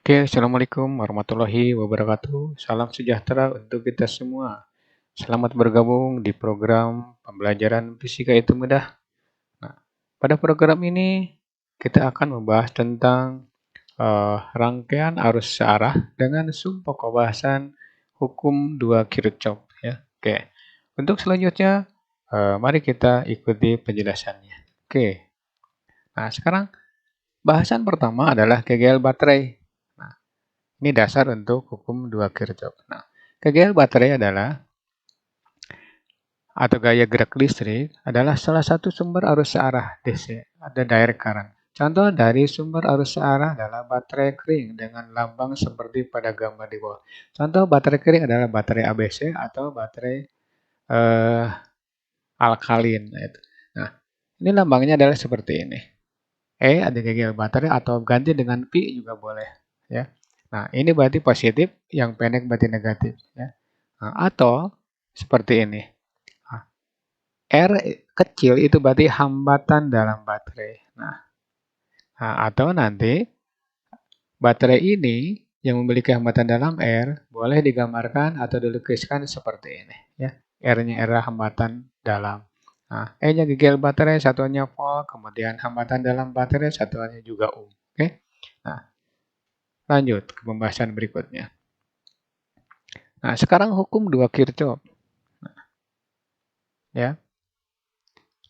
Oke, Assalamualaikum warahmatullahi wabarakatuh. Salam sejahtera untuk kita semua. Selamat bergabung di program pembelajaran fisika itu mudah. Nah, pada program ini kita akan membahas tentang rangkaian arus searah dengan sub pokok bahasan hukum dua Kirchhoff ya. Oke. Untuk selanjutnya mari kita ikuti penjelasannya. Oke. Nah, sekarang bahasan pertama adalah KGL baterai. Nah, ini dasar untuk hukum dua Kirchhoff. Nah, KGL baterai adalah atau gaya gerak listrik adalah salah satu sumber arus searah DC, ada direct current. Contoh dari sumber arus searah adalah baterai kering dengan lambang seperti pada gambar di bawah. Contoh baterai kering adalah baterai ABC atau baterai eh, alkalin. Nah, ini lambangnya adalah seperti ini. Ada KGL baterai atau ganti dengan P juga boleh. Ya. Nah, ini berarti positif, yang pendek berarti negatif. Ya. Nah, atau seperti ini. R kecil itu berarti hambatan dalam baterai. Atau nanti baterai ini yang memiliki hambatan dalam R boleh digambarkan atau dilukiskan seperti ini. Ya. R-nya R hambatan dalam. Nah, E-nya gigel baterai, satuannya volt, kemudian hambatan dalam baterai, satuannya juga Ohm. Oke. Nah, lanjut ke pembahasan berikutnya. Nah, sekarang hukum dua Kirchhoff. Ya.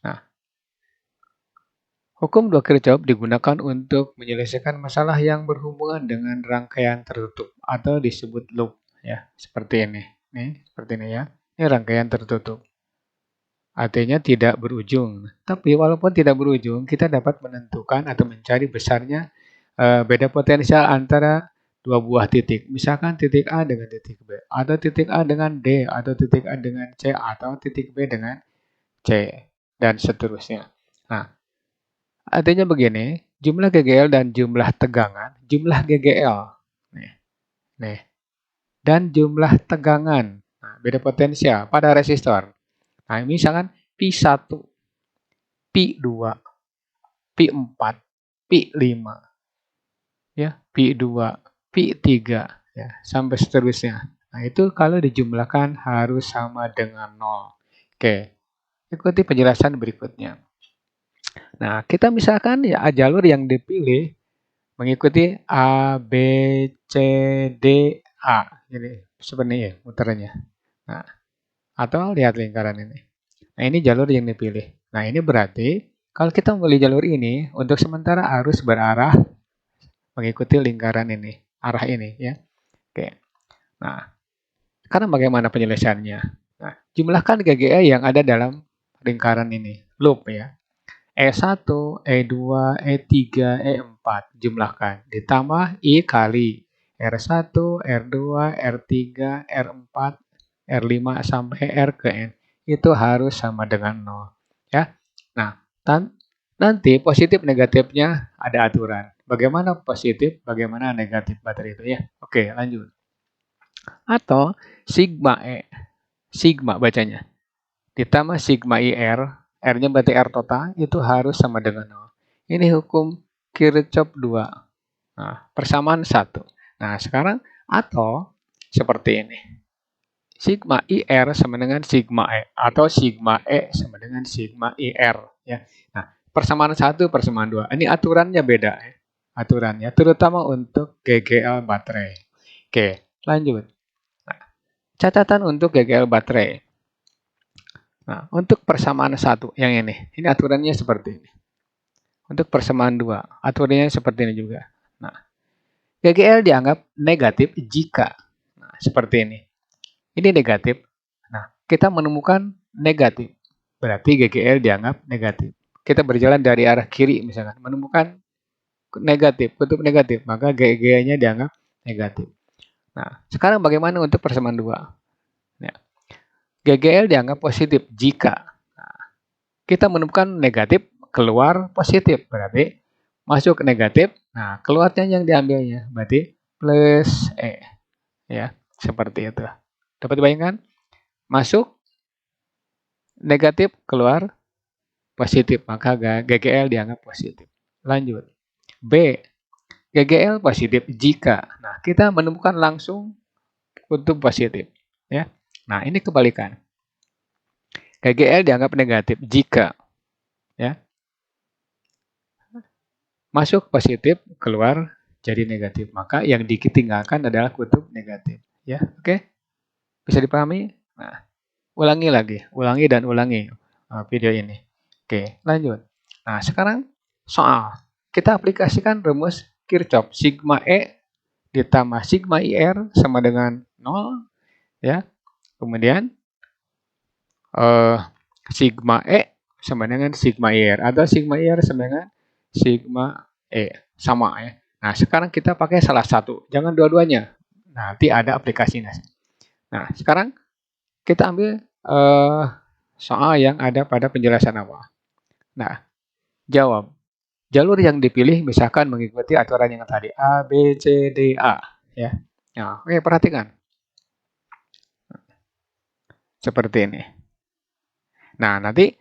Nah, hukum dua Kirchhoff digunakan untuk menyelesaikan masalah yang berhubungan dengan rangkaian tertutup atau disebut loop ya, seperti ini. Nih, seperti ini ya. Ini rangkaian tertutup. Artinya tidak berujung. Tapi walaupun tidak berujung, kita dapat menentukan atau mencari besarnya beda potensial antara dua buah titik. Misalkan titik A dengan titik B, atau titik A dengan D, atau titik A dengan C, atau titik B dengan C, dan seterusnya. Nah, artinya begini, jumlah GGL dan jumlah tegangan, jumlah GGL, nih, nih, dan jumlah tegangan, nah, beda potensial pada resistor. Nah, misalkan Pi1, Pi2, Pi4, Pi5, ya, Pi2, Pi3, ya, sampai seterusnya. Nah, itu kalau dijumlahkan harus sama dengan 0. Oke, ikuti penjelasan berikutnya. Nah, kita misalkan ya jalur yang dipilih mengikuti A, B, C, D, A. Jadi seperti ini muternya. Nah, atau lihat lingkaran ini. Nah, ini jalur yang dipilih. Nah, ini berarti kalau kita memilih jalur ini, untuk sementara arus berarah mengikuti lingkaran ini, arah ini ya. Oke. Nah, sekarang bagaimana penyelesaiannya? Nah, jumlahkan GGE yang ada dalam lingkaran ini, loop ya. E1, E2, E3, E4 jumlahkan. Ditambah I kali R1, R2, R3, R4, R5 sampai R ke N. Itu harus sama dengan 0. Ya. Nah, nanti positif negatifnya ada aturan. Bagaimana positif, bagaimana negatif baterai itu ya. Oke, lanjut. Atau sigma E. Sigma bacanya. Ditambah sigma IR, R-nya berarti R total, itu harus sama dengan 0. Ini hukum Kirchhoff 2. Nah, persamaan 1. Nah, sekarang atau seperti ini. Sigma IR sama dengan sigma E atau sigma E sama dengan sigma IR ya. Nah, persamaan 1, persamaan 2. Ini aturannya beda ya. Aturannya terutama untuk GGL baterai. Oke, lanjut. Nah, catatan untuk GGL baterai. Nah, untuk persamaan 1 yang ini aturannya seperti ini. Untuk persamaan 2, aturannya seperti ini juga. Nah, GGL dianggap negatif jika, nah, seperti ini. Ini negatif. Nah, kita menemukan negatif. Berarti GGL dianggap negatif. Kita berjalan dari arah kiri misalkan, menemukan negatif, kutub negatif, maka GGL-nya dianggap negatif. Nah, sekarang bagaimana untuk persamaan 2? Ya. GGL dianggap positif jika kita menemukan negatif, keluar positif. Berarti masuk negatif, nah keluarnya yang diambilnya. Berarti plus E. Ya, seperti itu. Dapat dibayangkan? Masuk negatif, keluar positif. Maka GGL dianggap positif. Lanjut. B. GGL positif jika. Nah, kita menemukan langsung kutub positif. Ya. Nah, ini kebalikan. GGL dianggap negatif jika ya masuk positif, keluar jadi negatif. Maka yang ditinggalkan adalah kutub negatif. Ya, oke? Bisa dipahami? Nah, ulangi lagi, ulangi dan ulangi video ini. Oke, lanjut. Nah, sekarang soal. Kita aplikasikan rumus Kirchhoff. Sigma E ditambah sigma IR sama dengan 0. Ya. Kemudian sigma E sama dengan sigma IR. Atau sigma IR sama dengan sigma E. Sama ya. Nah, sekarang kita pakai salah satu. Jangan dua-duanya. Nanti ada aplikasinya. Nah, sekarang kita ambil soal yang ada pada penjelasan awal. Nah, jawab. Jalur yang dipilih misalkan mengikuti aturan yang tadi A, B, C, D, A. Ya. Nah, oke, perhatikan. Seperti ini. Nah, nanti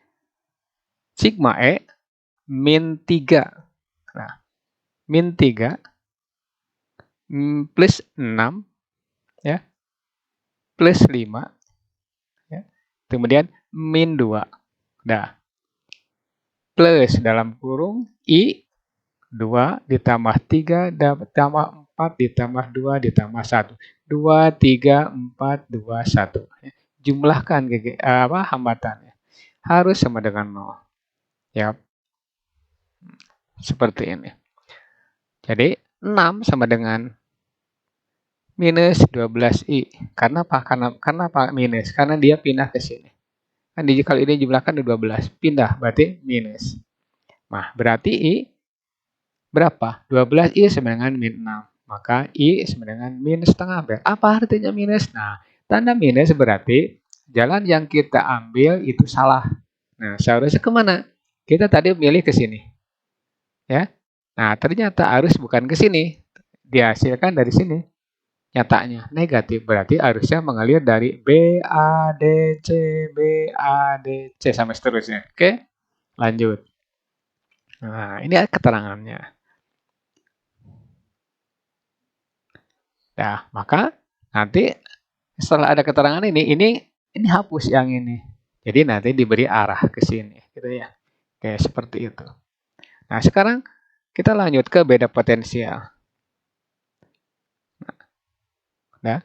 sigma E min 3. Nah, min 3 plus 6 ya. Plus 5 ya. Kemudian min 2. Nah, plus dalam kurung I 2 ditambah 3 ditambah 4 ditambah 2 ditambah 1. 2, 3, 4, 2, 1. Jumlahkan hambatannya. Harus sama dengan 0. Ya. Seperti ini. Jadi 6 sama dengan minus 12i. Karena apa? Karena apa minus? Karena dia pindah ke sini. Kan kalau ini jumlahkan 12, pindah berarti minus. Nah, berarti i berapa? 12i sama dengan min 6. Maka i sama dengan minus setengah. Apa artinya minus? Nah, tanda minus berarti jalan yang kita ambil itu salah. Nah, seharusnya kemana? Kita tadi milih ke sini. Ya. Nah, ternyata arus bukan ke sini. Dihasilkan dari sini. Nyatanya negatif, berarti arusnya mengalir dari BADC, BADC sampai seterusnya. Oke, lanjut. Nah, ini keterangannya. Nah, maka nanti setelah ada keterangan ini hapus yang ini. Jadi nanti diberi arah ke sini, gitu ya. Oke, seperti itu. Nah, sekarang kita lanjut ke beda potensial. Nah,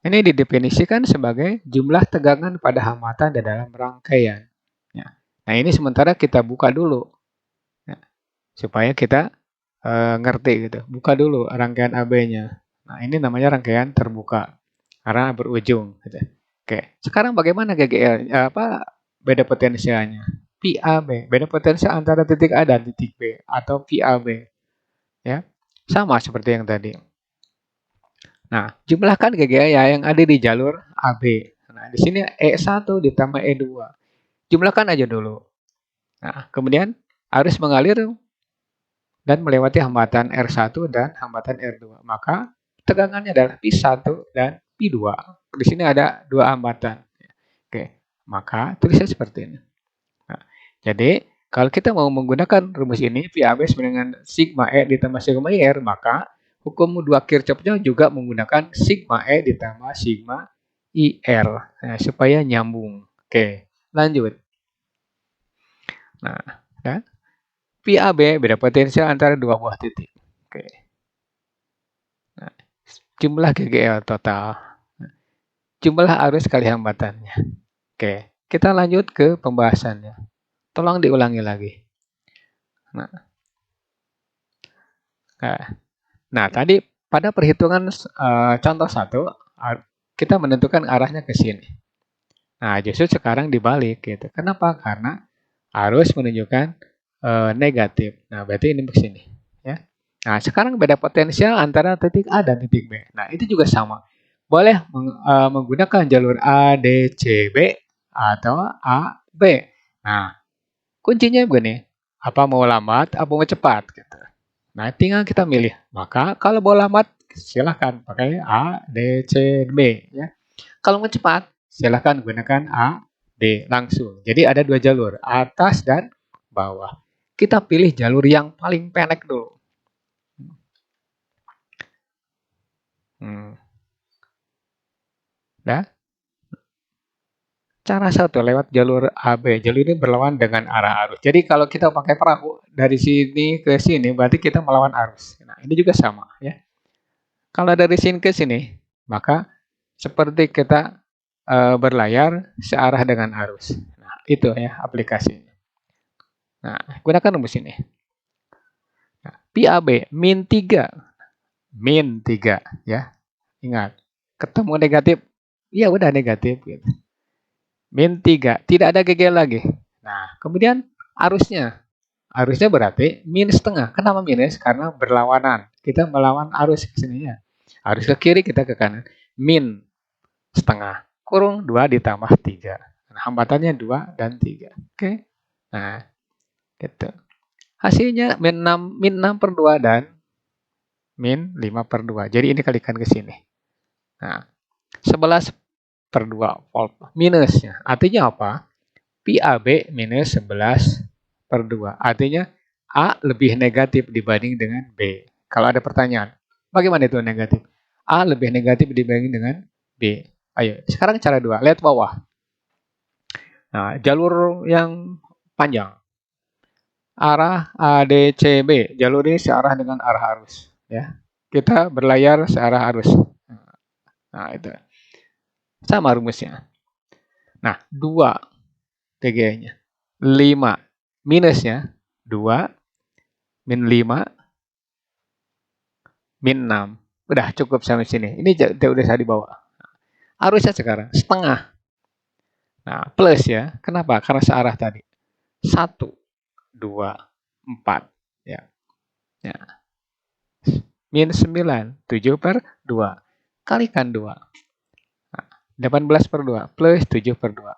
ini didefinisikan sebagai jumlah tegangan pada hambatan di dalam rangkaian. Nah, ini sementara kita buka dulu. Nah, supaya kita ngerti gitu. Buka dulu rangkaian AB-nya. Nah, ini namanya rangkaian terbuka karena berujung. Gitu. Oke, sekarang bagaimana GGL? Beda potensialnya? PAB, beda potensial antara titik A dan titik B atau PAB. Ya, sama seperti yang tadi. Nah, jumlahkan GGL yang ada di jalur AB. Nah, di sini E1 ditambah E2. Jumlahkan aja dulu. Nah, kemudian arus mengalir dan melewati hambatan R1 dan hambatan R2. Maka tegangannya adalah P1 dan P2. Di sini ada dua hambatan. Oke, maka tulisnya seperti ini. Nah, jadi kalau kita mau menggunakan rumus ini, PAB sama dengan sigma E ditambah sigma IR, maka hukum dua Kirchhoff-nya juga menggunakan sigma E ditambah sigma IR. Nah, supaya nyambung. Oke, lanjut. Nah, ya. PAB beda potensial antara dua buah titik. Oke. Nah, jumlah GGL total. Jumlah arus kali hambatannya. Oke, kita lanjut ke pembahasannya. Tolong diulangi lagi. Nah, tadi pada perhitungan contoh 1, kita menentukan arahnya ke sini. Nah, justru sekarang dibalik gitu. Kenapa? Karena arus menunjukkan negatif. Nah, berarti ini ke sini. Ya. Nah, sekarang beda potensial antara titik A dan titik B. Nah, itu juga sama. Boleh menggunakan jalur A, D, C, B atau A, B. Nah, kuncinya begini. Apa mau lambat, apa mau cepat gitu. Nah, tinggal kita milih. Maka kalau mau lambat, silahkan pakai A, D, C, B. Ya. Kalau mau cepat, silahkan gunakan A, D langsung. Jadi ada dua jalur, atas dan bawah. Kita pilih jalur yang paling pendek dulu. Nah, cara satu lewat jalur AB. Jalur ini berlawan dengan arah arus. Jadi kalau kita pakai perahu dari sini ke sini, berarti kita melawan arus. Nah, ini juga sama ya. Kalau dari sini ke sini, maka seperti kita berlayar searah dengan arus. Nah, itu ya aplikasinya. Nah, gunakan rumus ini. Nah, pi AB min 3. Min 3 ya. Ingat, ketemu negatif, ya udah negatif gitu. Min 3, tidak ada GG lagi. Nah, kemudian arusnya. Arusnya berarti min setengah. Kenapa minus? Karena berlawanan. Kita melawan arus ke sininya. Arus ke kiri, kita ke kanan. Min setengah. Kurung 2 ditambah 3. Nah, hambatannya 2 dan 3. Oke. Nah, gitu. Hasilnya min 6 per 2 dan min 5 per 2. Jadi ini kalikan ke sini. Nah, 11 per 2 volt minusnya. Artinya apa? Pi AB minus 11 per 2. Artinya A lebih negatif dibanding dengan B. Kalau ada pertanyaan, bagaimana itu negatif? A lebih negatif dibanding dengan B. Ayo, sekarang cara 2. Lihat bawah. Nah, jalur yang panjang. Arah ADCB. Jalur ini searah dengan arah arus. Ya. Kita berlayar searah arus. Nah, itu. Sama rumusnya. Nah, 2 TG-nya. 5 minusnya 2 min 5 min 6. Udah cukup sampai sini. Ini udah saya di bawah. Arusnya sekarang setengah. Nah, plus ya. Kenapa? Karena searah tadi. 1, 2, 4. Ya. Ya. Min 9. 7 per 2. Kalikan 2. Nah, 18 per 2 plus 7 per 2.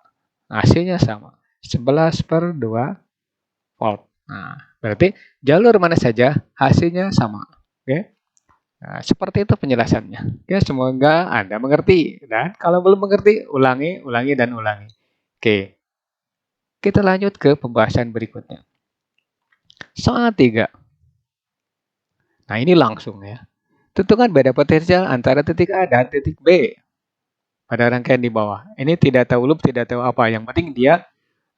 Hasilnya sama. 11 per 2 volt. Nah, berarti jalur mana saja hasilnya sama. Oke. Nah, seperti itu penjelasannya. Oke, semoga Anda mengerti. Dan kalau belum mengerti, ulangi, ulangi, dan ulangi. Oke, kita lanjut ke pembahasan berikutnya. Soal 3. Nah, ini langsung ya. Tentukan beda potensial antara titik A dan titik B pada rangkaian di bawah. Ini tidak tahu loop, tidak tahu apa. Yang penting dia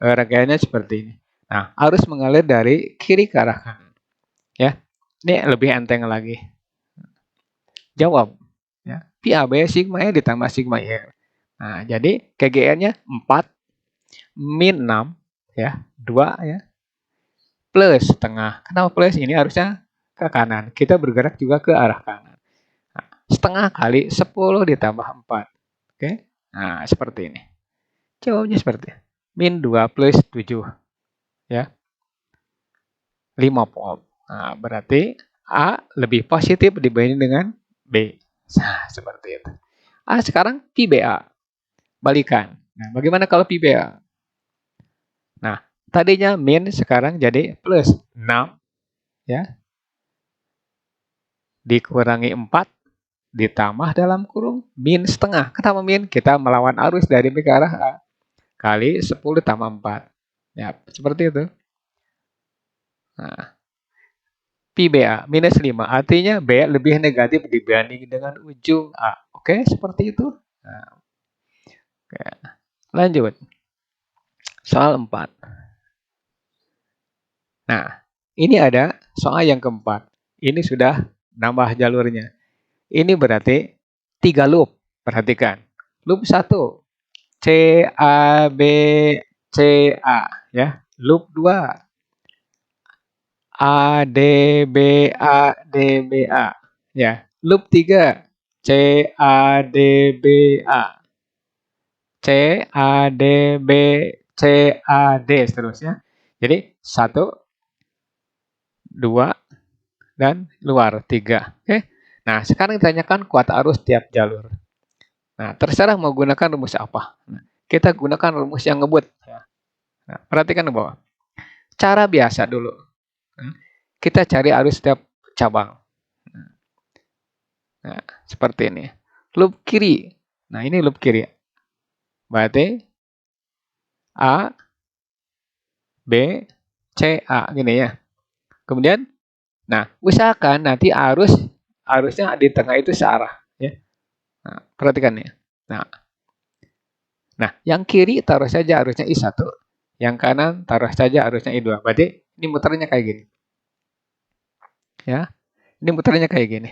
rangkaiannya seperti ini. Nah, arus mengalir dari kiri ke arah kanan. Ya, ini lebih enteng lagi. Jawab. Ya. Pi AB sigma E ditambah sigma Y. Nah, jadi KGN-nya 4 min 6 ya, 2 ya. Plus setengah. Kenapa plus? Ini harusnya ke kanan. Kita bergerak juga ke arah kanan. Nah, setengah kali 10 ditambah 4. Oke. Nah, seperti ini. Jawabnya seperti ini. Min 2 plus 7 ya. 5 volt. Nah, berarti A lebih positif dibanding dengan B. Nah, seperti itu. Sekarang pi BA. Balikan. Nah, bagaimana kalau pi BA? Nah, tadinya min sekarang jadi plus 6 ya. Dikurangi 4 ditambah dalam kurung min setengah. Kenapa min? Kita melawan arus dari B ke arah A. Kali 10 tambah 4. Ya, seperti itu. Nah, pi BA minus 5. Artinya B lebih negatif dibanding dengan ujung A. Oke, seperti itu. Nah, oke. Lanjut. Soal 4. Nah, ini ada soal yang keempat. Ini sudah nambah jalurnya. Ini berarti 3 loop. Perhatikan. Loop 1. C, A, B, C, A. Ya. Loop 2. A, D, B, A, D, B, A. Ya. Loop 3. C, A, D, B, A. C, A, D, B, C, A, D. Seterusnya. Jadi 1, 2, dan luar 3. Oke. Nah, sekarang ditanyakan kuat arus tiap jalur. Nah, terserah mau gunakan rumus apa. Nah, kita gunakan rumus yang ngebut. Nah, perhatikan di bawah. Cara biasa dulu. Kita cari arus setiap cabang. Nah, seperti ini. Loop kiri. Nah, ini loop kiri. Berarti A, B, C, A. Gini ya. Kemudian, nah, usahakan nanti arusnya di tengah itu searah. Ya. Nah, perhatikan ya. Nah, Nah, yang kiri taruh saja arusnya I1, yang kanan taruh saja arusnya I2. Berarti ini muternya kayak gini. Ya, ini muternya kayak gini.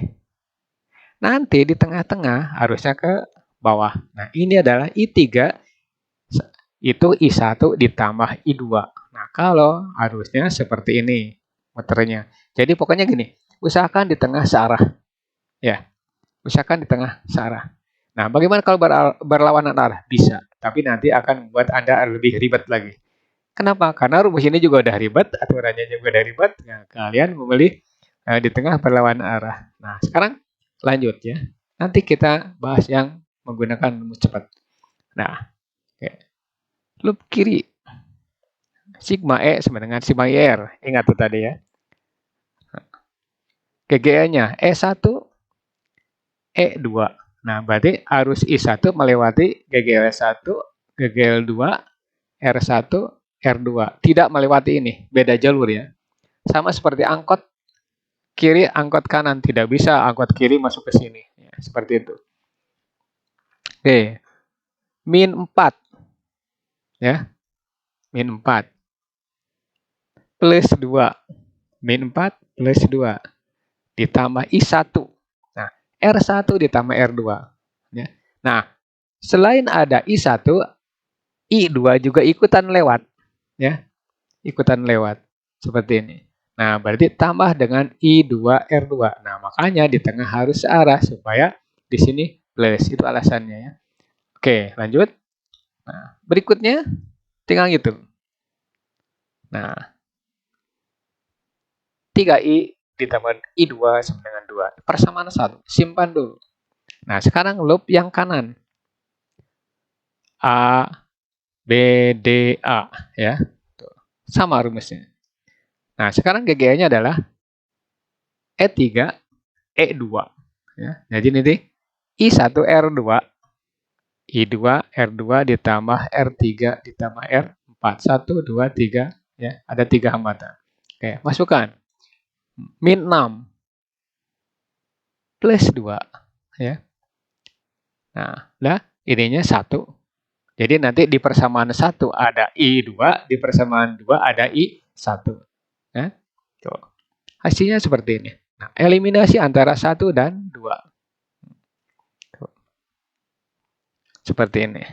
Nanti di tengah-tengah arusnya ke bawah. Nah, ini adalah I3, itu I1 ditambah I2. Nah, kalau arusnya seperti ini muternya. Jadi pokoknya gini, usahakan di tengah searah. Ya, usahakan di tengah searah. Nah, bagaimana kalau berlawanan arah? Bisa, tapi nanti akan membuat Anda lebih ribet lagi. Kenapa? Karena rumus ini juga udah ribet, aturannya juga udah ribet. Nah, kalian memilih di tengah berlawanan arah. Nah, sekarang lanjut ya. Nanti kita bahas yang menggunakan rumus cepat. Nah, oke. Loop kiri sigma E sama dengan sigma IR. Ingat tuh tadi ya. GGE-nya E1, E2. Nah, berarti arus I1 melewati GGL1, GGL2, R1, R2. Tidak melewati ini, beda jalur ya. Sama seperti angkot kiri, angkot kanan. Tidak bisa angkot kiri masuk ke sini. Ya, seperti itu. Oke, min 4. Ya, min 4. Plus 2. Min 4 plus 2. Ditambah I1. Nah, R1 ditambah R2. Ya. Nah, selain ada I1, I2 juga ikutan lewat. Ya, ikutan lewat. Seperti ini. Nah, berarti tambah dengan I2R2. Nah, makanya di tengah harus searah supaya di sini plus. Itu alasannya ya. Oke, lanjut. Nah, berikutnya tinggal gitu. Nah, 3I ditambah I2 sama dengan 2. Persamaan 1. Simpan dulu. Nah, sekarang loop yang kanan. A, B, D, A. Ya. Sama rumusnya. Nah, sekarang GGA-nya adalah E3, E2. Ya. Jadi nanti I1R2, I2, R2 ditambah R3 ditambah R4. 1, 2, 3. Ya, ada 3 hambatan. Oke, masukkan. Min 6 plus 2. Ya. Nah, ininya 1. Jadi nanti di persamaan 1 ada I2, di persamaan 2 ada I1. Ya. Tuh. Hasilnya seperti ini. Nah, eliminasi antara 1 dan 2. Tuh. Seperti ini.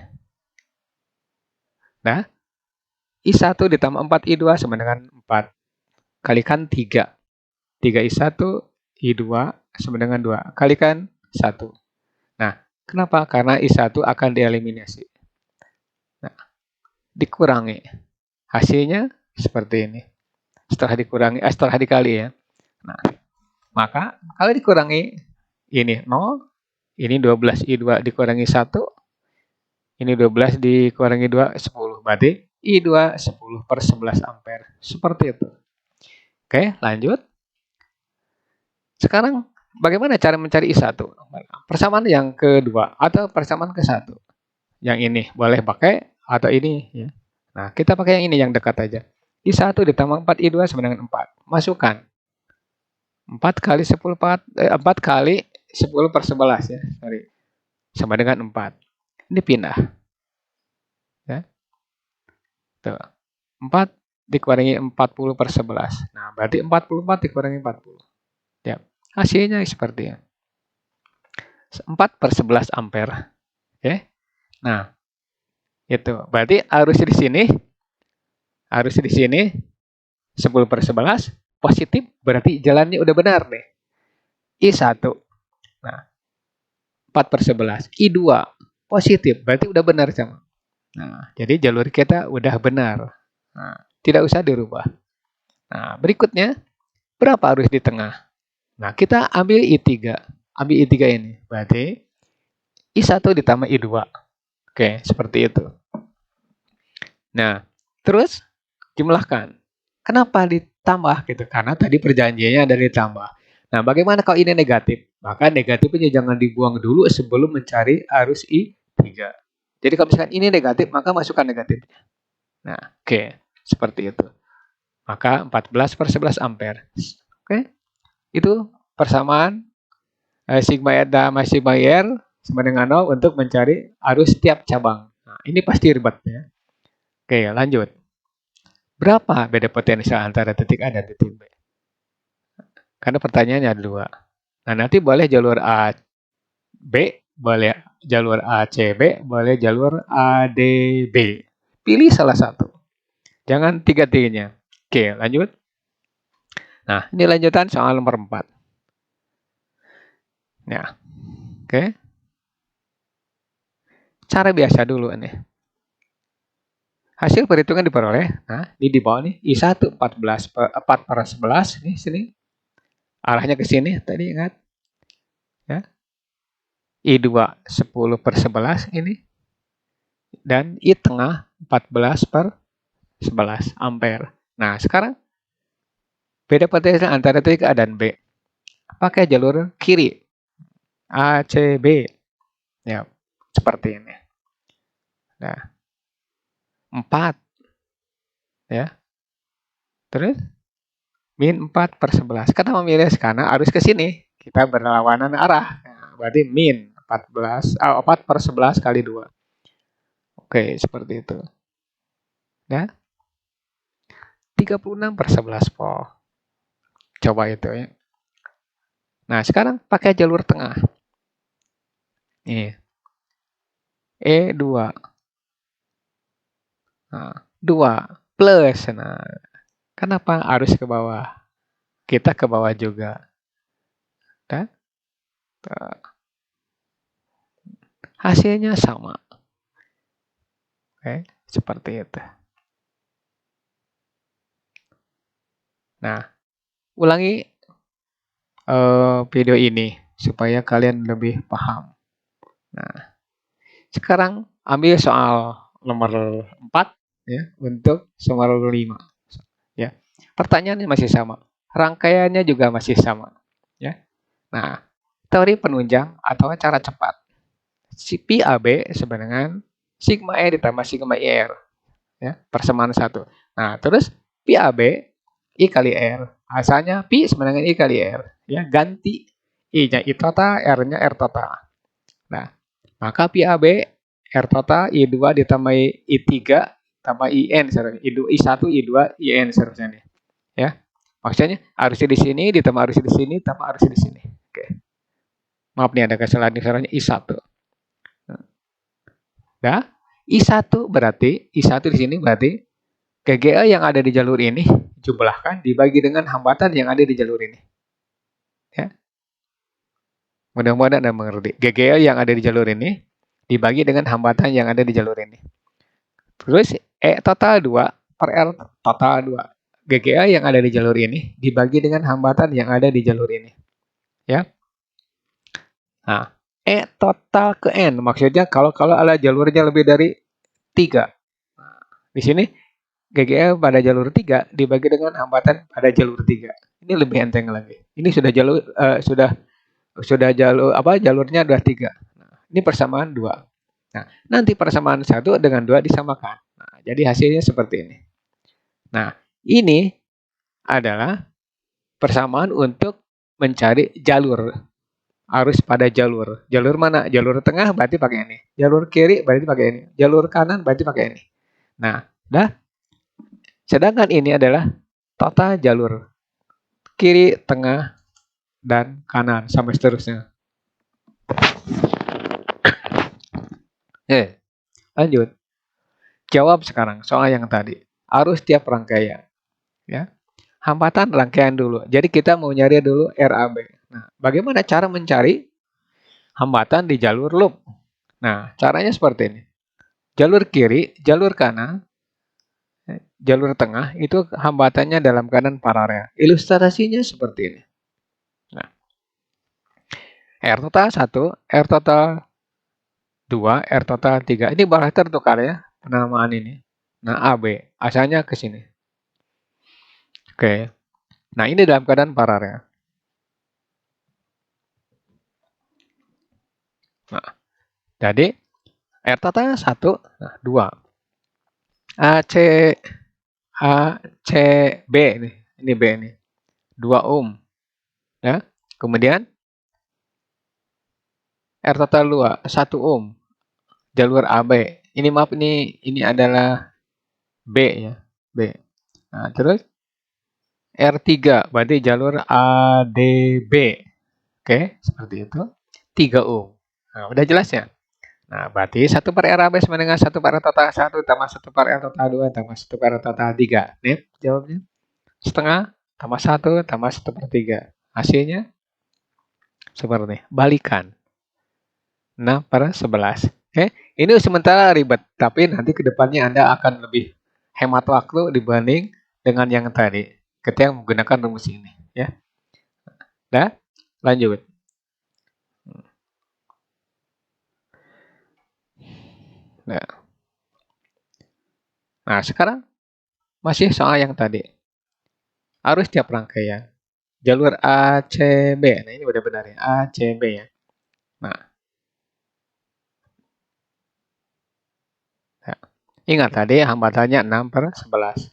Nah, I1 ditambah 4I2 sama dengan 4. Kalikan 3. 3I1, I2 sama dengan 2. Kalikan 1. Nah, kenapa? Karena I1 akan dieliminasi. Nah, dikurangi. Hasilnya seperti ini. Setelah dikali ya. Nah, maka kalau dikurangi ini 0, ini 12I2 dikurangi 1, ini 12 dikurangi 2, 10. Berarti I2 10/11 ampere. Seperti itu. Oke, lanjut. Sekarang bagaimana cara mencari I1? Persamaan yang kedua atau persamaan ke-1? Yang ini boleh pakai atau ini ya. Nah, kita pakai yang ini yang dekat aja. I1 ditambah 4I2 sama dengan 4. Masukkan. 4 kali 10 4 kali 10/11 ya. Sorry. Sama dengan 4. Ini pindah. Ya. Tuh. 4 dikurangi 40/11. Nah, berarti 44 dikurangi 40. Ya. Hasilnya seperti ini. 4/11 ampere. Oke. Nah, itu. Berarti arus di sini 10/11 positif, berarti jalannya udah benar nih. I1. Nah, 4/11. I2 positif, berarti udah benar sama. Nah, jadi jalur kita udah benar. Nah, tidak usah dirubah. Nah, berikutnya berapa arus di tengah? Nah, kita ambil I3. Ambil I3 ini. Berarti I1 ditambah I2. Oke, seperti itu. Nah, terus jumlahkan. Kenapa ditambah gitu? Karena tadi perjanjiannya ada ditambah. Nah, bagaimana kalau ini negatif? Maka negatifnya jangan dibuang dulu sebelum mencari arus I3. Jadi kalau misalkan ini negatif, maka masukkan negatifnya. Nah, oke. Seperti itu. Maka 14/11 ampere. Oke. Itu persamaan sigma eta sama sigma IR sama dengan 0 untuk mencari arus tiap cabang. Nah, ini pasti ribet ya. Oke, lanjut. Berapa beda potensial antara titik A dan titik B? Karena pertanyaannya ada dua. Nah, nanti boleh jalur A B, boleh jalur ACB, boleh jalur ADB. Pilih salah satu. Jangan tiga-tiganya. Oke, lanjut. Nah, ini lanjutan soal nomor 4. Ya, oke. Cara biasa dulu nih. Hasil perhitungan diperoleh. Nah, ini di bawah nih. I1 4/11. Nih, sini. Arahnya ke sini. Tadi ingat. Ya. I2 10/11 ini. Dan I tengah 14/11 ampere. Nah, sekarang beda potensial antara titik A dan B. Pakai jalur kiri. ACB. Ya, seperti ini. Nah, 4. Ya. Terus min 4/11. Kenapa milih? Karena arus ke sini. Kita berlawanan arah. Nah, berarti min 4/11 kali 2. Oke, seperti itu. Ya. 36/11 volt. Coba itu ya. Nah, sekarang pakai jalur tengah. Nih. E2. Nah, 2 plus. Nah, kenapa arus ke bawah? Kita ke bawah juga. Dan hasilnya sama. Oke, seperti itu. Nah, ulangi video ini supaya kalian lebih paham. Nah, sekarang ambil soal nomor 4 ya untuk soal 5 ya. Pertanyaannya masih sama. Rangkaiannya juga masih sama ya. Nah, teori penunjang atau cara cepat. Si pi AB sama dengan sigma E ditambah sigma IR ya, persamaan 1. Nah, terus pi AB I kali R. Asalnya pi sama dengan I kali R. Ya, ganti I-nya I total, R-nya R total. Nah, maka pi AB R total I2 ditambah I3 tambah IN, I1, I2, IN seterusnya nih. Ya. Maksudnya arusnya di sini ditambah arusnya di sini tambah arusnya di sini. Oke. Maaf nih ada kesalahan di caranya I1. Nah, I1 berarti I1 di sini berarti GGA yang ada di jalur ini jumlahkan dibagi dengan hambatan yang ada di jalur ini. Ya. Mudah-mudahan Anda mengerti. GGA yang ada di jalur ini dibagi dengan hambatan yang ada di jalur ini. Terus E total 2 per R total 2. GGA yang ada di jalur ini dibagi dengan hambatan yang ada di jalur ini. Ya. Nah, E total ke N maksudnya kalau ada jalurnya lebih dari 3. Nah, di sini GGA pada jalur 3 dibagi dengan hambatan pada jalur 3. Ini lebih enteng lagi. Ini sudah jalur jalurnya udah 3. Nah, ini persamaan 2. Nah, nanti persamaan 1 dengan 2 disamakan. Nah, jadi hasilnya seperti ini. Nah, ini adalah persamaan untuk mencari jalur. Arus pada jalur. Jalur mana? Jalur tengah berarti pakai ini. Jalur kiri berarti pakai ini. Jalur kanan berarti pakai ini. Nah, dah. Sedangkan ini adalah total jalur. Kiri, tengah, dan kanan sampai seterusnya. Lanjut. Jawab sekarang soal yang tadi. Arus tiap rangkaian. Ya. Hambatan rangkaian dulu. Jadi kita mau nyari dulu RAB. Nah, bagaimana cara mencari hambatan di jalur loop? Nah, caranya seperti ini. Jalur kiri, jalur kanan, jalur tengah itu hambatannya dalam keadaan paralel. Ilustrasinya seperti ini. Nah, R total 1, R total 2, R total 3. Ini boleh tertukar ya penamaan ini. Nah, AB asalnya ke sini. Oke. Nah, ini dalam keadaan paralel. Nah, jadi R totalnya 1, nah 2. AC B nih. Ini B nih. 2 ohm. Ya. Kemudian R total 2, 1 ohm. Jalur AB Ini maaf, ini adalah B ya, B. Nah, terus R3 berarti jalur ADB. Oke, seperti itu. 3 ohm. Nah, udah jelas ya? Nah, berarti 1 per RAB sama dengan 1 per R total 1 tambah 1 per R total 2 tambah 1 per R total 3. Nih jawabnya. Setengah tambah 1 tambah 1 per 3. Hasilnya seperti balikan. 6 per 11. Oke, ini sementara ribet, tapi nanti ke depannya Anda akan lebih hemat waktu dibanding dengan yang tadi ketika menggunakan rumus ini, ya. Dah, lanjut. Nah, sekarang masih soal yang tadi. Arus tiap rangkaian. Jalur ACB. Nah, ini udah benar ya, ACB ya. Nah, ya. Ingat tadi hambatannya 6 per 11.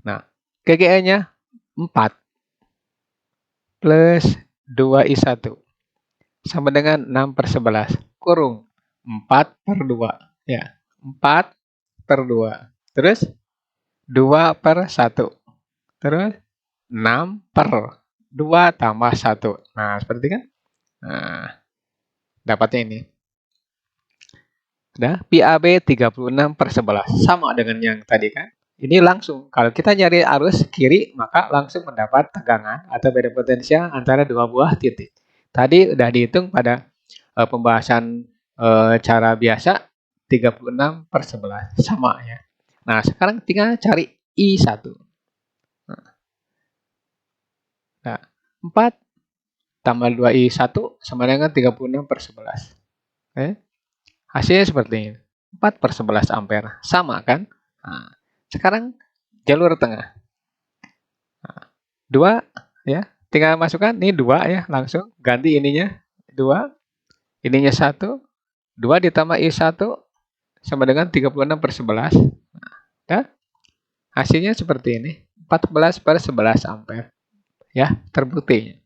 Nah, GGE-nya 4 plus 2I1 sama dengan 6 per 11 kurung 4 per 2. Ya, 4 per 2. Terus 2 per 1. Terus 6 per 2 tambah 1. Nah, seperti kan? Nah, dapatnya ini. Udah, PAB 36 per 11. Sama dengan yang tadi kan? Ini langsung. Kalau kita nyari arus kiri, maka langsung mendapat tegangan atau beda potensial antara dua buah titik. Tadi udah dihitung pada pembahasan cara biasa 36 per 11. Sama ya. Nah, sekarang tinggal cari I1. Nah, 4 tambah 2I1 sama dengan 36 per 11. Hasilnya seperti ini. 4 per 11 ampere. Sama kan? Nah, sekarang jalur tengah. 2 ya. Tinggal masukkan ini 2 ya, langsung ganti ininya 2, ininya 1, 2 ditambah I1 sama dengan 36 per 11. Nah, hasilnya seperti ini. 14 per 11 ampere. Ya, terbukti.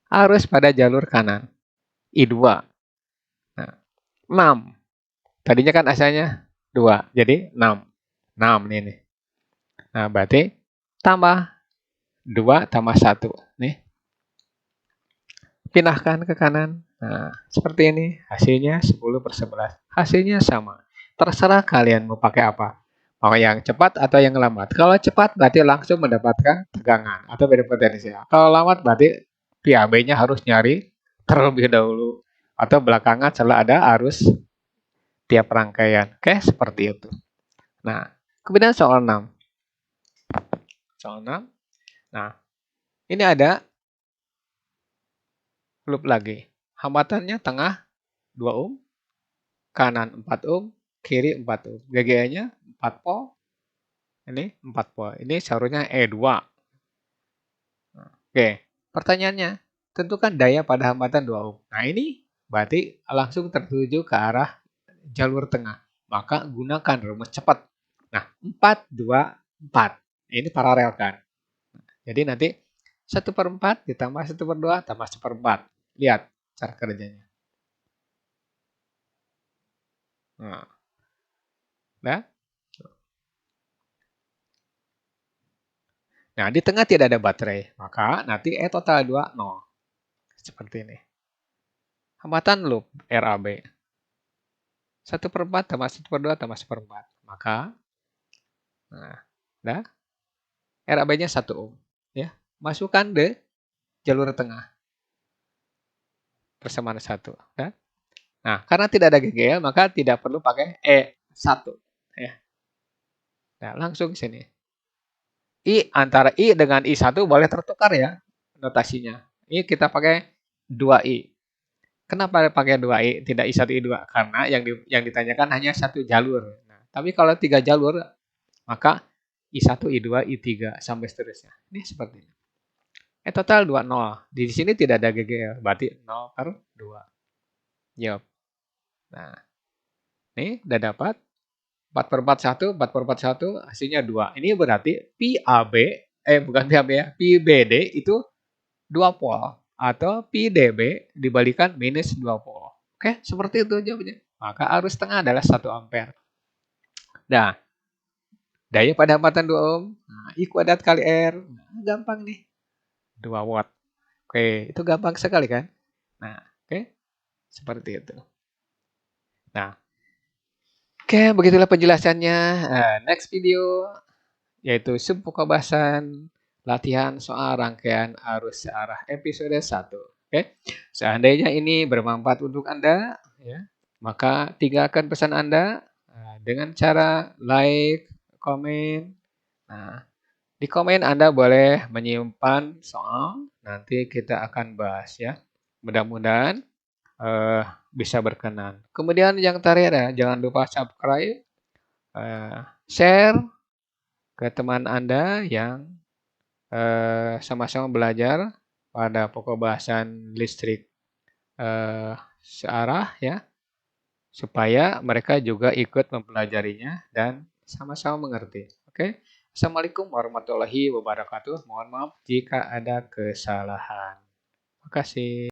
Arus pada jalur kanan. I2. Nah, 6. Tadinya kan asalnya 2, jadi 6. 6 ini. Nah, berarti tambah 2 tambah 1. Nih. Pindahkan ke kanan. Nah, seperti ini. Hasilnya 10 per 11. Hasilnya sama. Terserah kalian mau pakai apa. Mau yang cepat atau yang lambat. Kalau cepat berarti langsung mendapatkan tegangan atau beda potensial. Kalau lambat berarti PAB-nya harus nyari terlebih dahulu. Atau belakangan setelah ada arus tiap rangkaian. Oke, seperti itu. Nah, kemudian soal 6. Soal 6. Nah, ini ada loop lagi. Hambatannya tengah 2 ohm, kanan 4 ohm, kiri 4 ohm. GGE-nya 4 volt. Ini 4 volt. Ini seharusnya E2. Oke, pertanyaannya, tentukan daya pada hambatan 2 ohm. Nah, ini berarti langsung tertuju ke arah jalur tengah. Maka gunakan rumus cepat. Nah, 4, 2, 4. Ini paralel kan. Jadi nanti 1 per 4 ditambah 1 per 2 tambah 1 per 4. Lihat cara kerjanya. Nah, di tengah tidak ada baterai. Maka nanti E total 2, 0. Seperti ini. Hambatan loop RAB. 1 per 4 tambah 1 per 2 tambah 1 per 4. Maka, RAB-nya 1 ohm. Ya, masukkan ke jalur tengah. Persamaan 1. Nah, karena tidak ada GGL, maka tidak perlu pakai E1. Ya. Nah, langsung sini. Antara I dengan I1 boleh tertukar ya notasinya. Ini kita pakai 2I. Kenapa pakai 2I, tidak I1, I2? Karena yang ditanyakan hanya satu jalur. Nah, tapi kalau 3 jalur, maka I1, I2, I3, sampai seterusnya. Ini seperti ini. Total 2, 0. Di sini tidak ada GGL, berarti 0 per 2. Jawab. Nah, ini udah dapat. 4 per 4, 1, 4 per 4, 1, hasilnya 2. Ini berarti PAB, bukan PAB ya, PBD itu 2 volt. Atau PDB dibalikan minus 2 volt. Oke, seperti itu jawabnya. maka arus tengah adalah 1 ampere. Nah, daya padamatan 2 ohm, nah, I kuadrat kali R. Nah, gampang nih, 2 watt. Oke, itu gampang sekali kan? Nah, oke, seperti itu. Nah, oke, begitulah penjelasannya. Next video yaitu subpemrobasan latihan soal rangkaian arus searah episode 1. Oke. Seandainya ini bermanfaat untuk Anda, ya, maka tinggalkan pesan Anda dengan cara like, komen. Nah, di komen Anda boleh menyimpan soal, nanti kita akan bahas ya. Mudah-mudahan bisa berkenan. Kemudian yang terakhir ya, jangan lupa subscribe, share ke teman Anda yang sama-sama belajar pada pokok bahasan listrik searah ya, supaya mereka juga ikut mempelajarinya dan sama-sama mengerti. Oke. Assalamualaikum warahmatullahi wabarakatuh. Mohon maaf jika ada kesalahan. Terima kasih.